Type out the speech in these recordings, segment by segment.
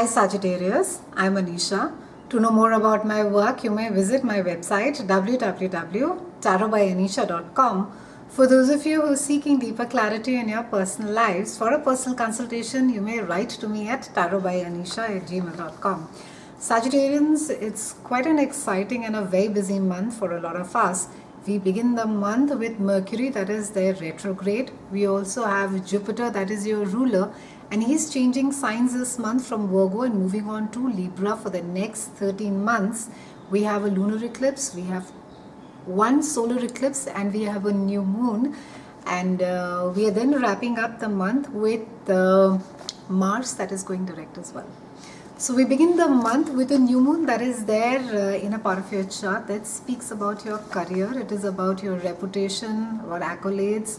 Hi Sagittarius, I'm Anisha. To know more about my work, you may visit my website www.tarotbyanisha.com. For those of you who are seeking deeper clarity in your personal lives, for a personal consultation, you may write to me at tarotbyanisha@gmail.com. Sagittarians, it's quite an exciting and a very busy month for a lot of us. We begin the month with Mercury, that is their retrograde. We also have Jupiter, that is your ruler, and he's changing signs this month from Virgo and moving on to Libra for the next 13 months. We have a lunar eclipse, we have one solar eclipse, and we have a new moon. And we are then wrapping up the month with Mars, that is going direct as well. So we begin the month with a new moon that is there in a part of your chart that speaks about your career. It is about your reputation or accolades.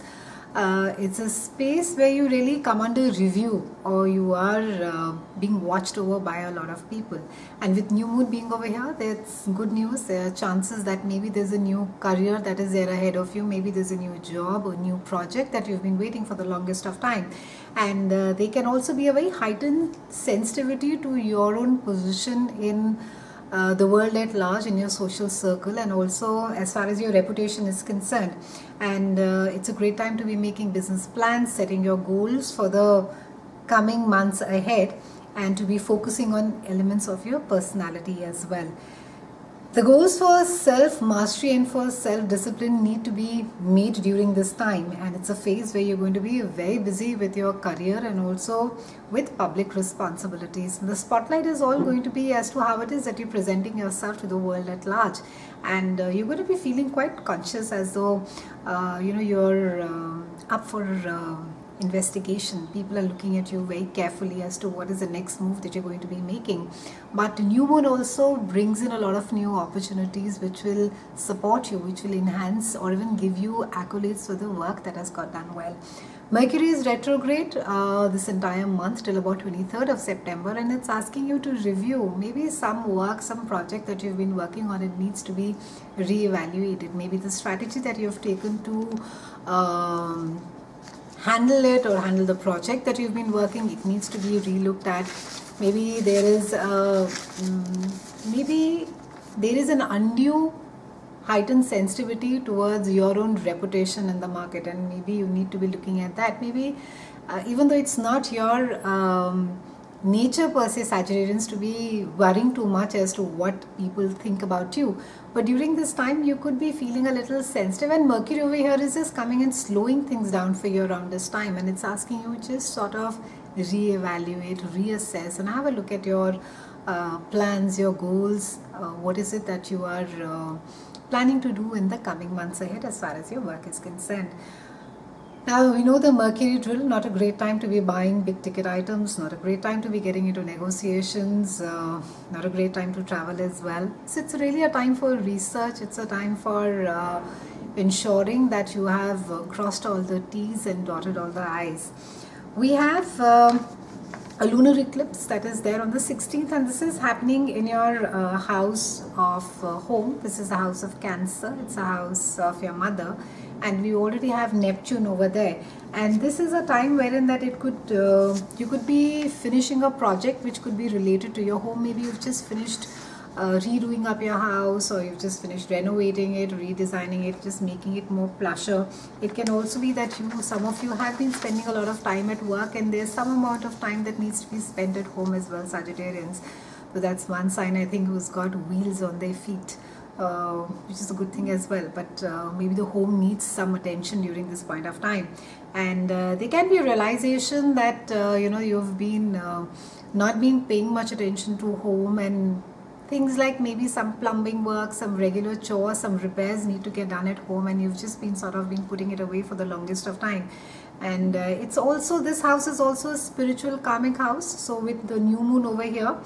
It's a space where you really come under review, or you are being watched over by a lot of people. And with new moon being over here, that's good news. There are chances that maybe there's a new career that is there ahead of you. Maybe there's a new job or new project that you've been waiting for the longest of time. And they can also be a very heightened sensitivity to your own position in the world at large, in your social circle, and also as far as your reputation is concerned. And it's a great time to be making business plans, setting your goals for the coming months ahead, and to be focusing on elements of your personality as well. The goals for self-mastery and for self-discipline need to be made during this time, and it's a phase where you're going to be very busy with your career and also with public responsibilities. The spotlight is all going to be as to how it is that you're presenting yourself to the world at large, and you're going to be feeling quite conscious, as though you're up for investigation. People are looking at you very carefully as to what is the next move that you're going to be making. But new moon also brings in a lot of new opportunities which will support you, which will enhance or even give you accolades for the work that has got done well. Mercury is retrograde this entire month till about 23rd of September, and it's asking you to review maybe some work, some project that you've been working on. It needs to be re-evaluated. Maybe the strategy that you've taken to handle it or handle the project that you've been working, it needs to be re-looked at. Maybe there is an undue heightened sensitivity towards your own reputation in the market, and maybe you need to be looking at that. Maybe even though it's not your nature per se, Sagittarians, to be worrying too much as to what people think about you, but during this time you could be feeling a little sensitive, and Mercury over here is just coming and slowing things down for you around this time, and it's asking you just sort of re-evaluate, reassess, and have a look at your plans, your goals. What is it that you are planning to do in the coming months ahead as far as your work is concerned? Now, we know the Mercury drill, not a great time to be buying big ticket items, not a great time to be getting into negotiations, not a great time to travel as well. So it's really a time for research. It's a time for ensuring that you have crossed all the T's and dotted all the I's. We have a lunar eclipse that is there on the 16th, and this is happening in your house of home. This is the house of Cancer. It's a house of your mother, and we already have Neptune over there, and this is a time wherein that it could you could be finishing a project which could be related to your home. Maybe you've just finished redoing up your house, or you've just finished renovating it, redesigning it, just making it more plusher. It can also be that some of you have been spending a lot of time at work, and there's some amount of time that needs to be spent at home as well, Sagittarians. So that's one sign, I think, who's got wheels on their feet, which is a good thing as well. But maybe the home needs some attention during this point of time, and there can be a realization that you've been not been paying much attention to home, and things like maybe some plumbing work, some regular chores, some repairs need to get done at home, and you've just been sort of been putting it away for the longest of time. And it's also, this house is also a spiritual karmic house. So with the new moon over here,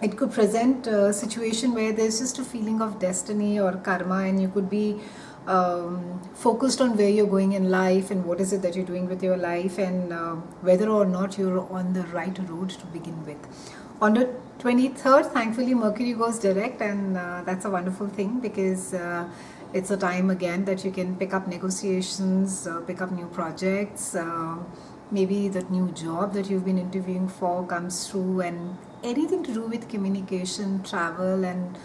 it could present a situation where there's just a feeling of destiny or karma, and you could be focused on where you're going in life and what is it that you're doing with your life, and whether or not you're on the right road to begin with. On the 23rd, thankfully, Mercury goes direct, and that's a wonderful thing, because it's a time again that you can pick up negotiations, pick up new projects, maybe that new job that you've been interviewing for comes through, and anything to do with communication, travel, and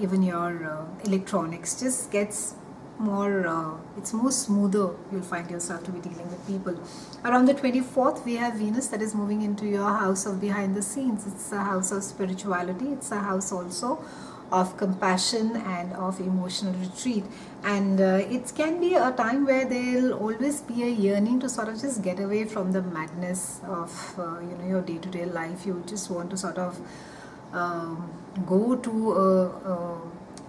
even your electronics just gets more, it's more smoother. You'll find yourself to be dealing with people. Around the 24th, we have Venus that is moving into your house of behind the scenes. It's a house of spirituality. It's a house also of compassion and of emotional retreat, and it can be a time where there'll always be a yearning to sort of just get away from the madness of your day-to-day life. You just want to sort of go to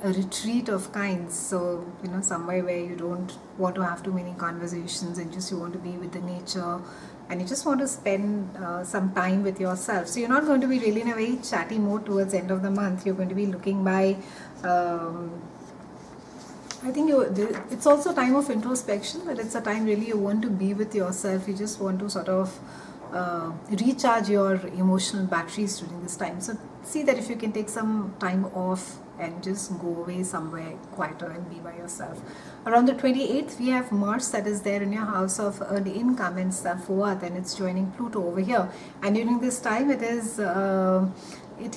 a retreat of kinds, so somewhere where you don't want to have too many conversations, and just you want to be with the nature, and you just want to spend some time with yourself. So you're not going to be really in a very chatty mode towards the end of the month. You're going to be looking by I think it's also a time of introspection, but it's a time really you want to be with yourself. You just want to sort of recharge your emotional batteries during this time. So see that if you can take some time off and just go away somewhere quieter and be by yourself. Around the 28th, we have Mars that is there in your house of early income and self-worth, and it's joining Pluto over here. And during this time, it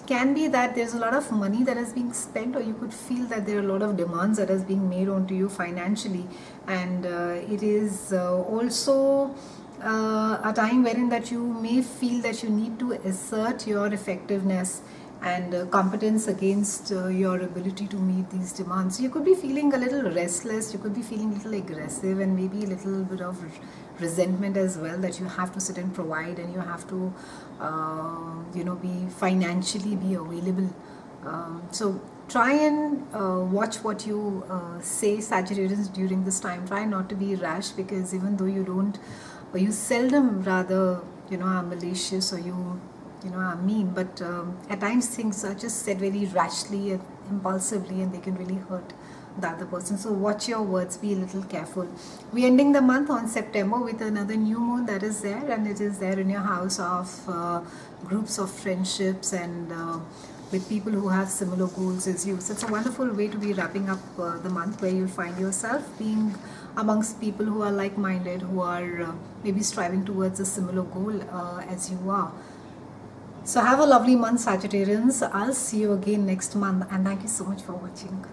can be that there's a lot of money that is being spent, or you could feel that there are a lot of demands that is being made onto you financially, and it is also a time wherein that you may feel that you need to assert your effectiveness and competence against your ability to meet these demands. So you could be feeling a little restless, you could be feeling a little aggressive, and maybe a little bit of resentment as well, that you have to sit and provide, and you have to be financially be available. So try and watch what you say, Sagittarius, during this time. Try not to be rash, because even though you seldom rather are malicious, or you are mean, but at times things are just said very rashly and impulsively, and they can really hurt the other person. So watch your words, be a little careful. We're ending the month on September with another new moon that is there, and it is there in your house of groups of friendships and with people who have similar goals as you. So it's a wonderful way to be wrapping up the month, where you'll find yourself being amongst people who are like-minded, who are maybe striving towards a similar goal as you are. So have a lovely month, Sagittarians. I'll see you again next month, and thank you so much for watching.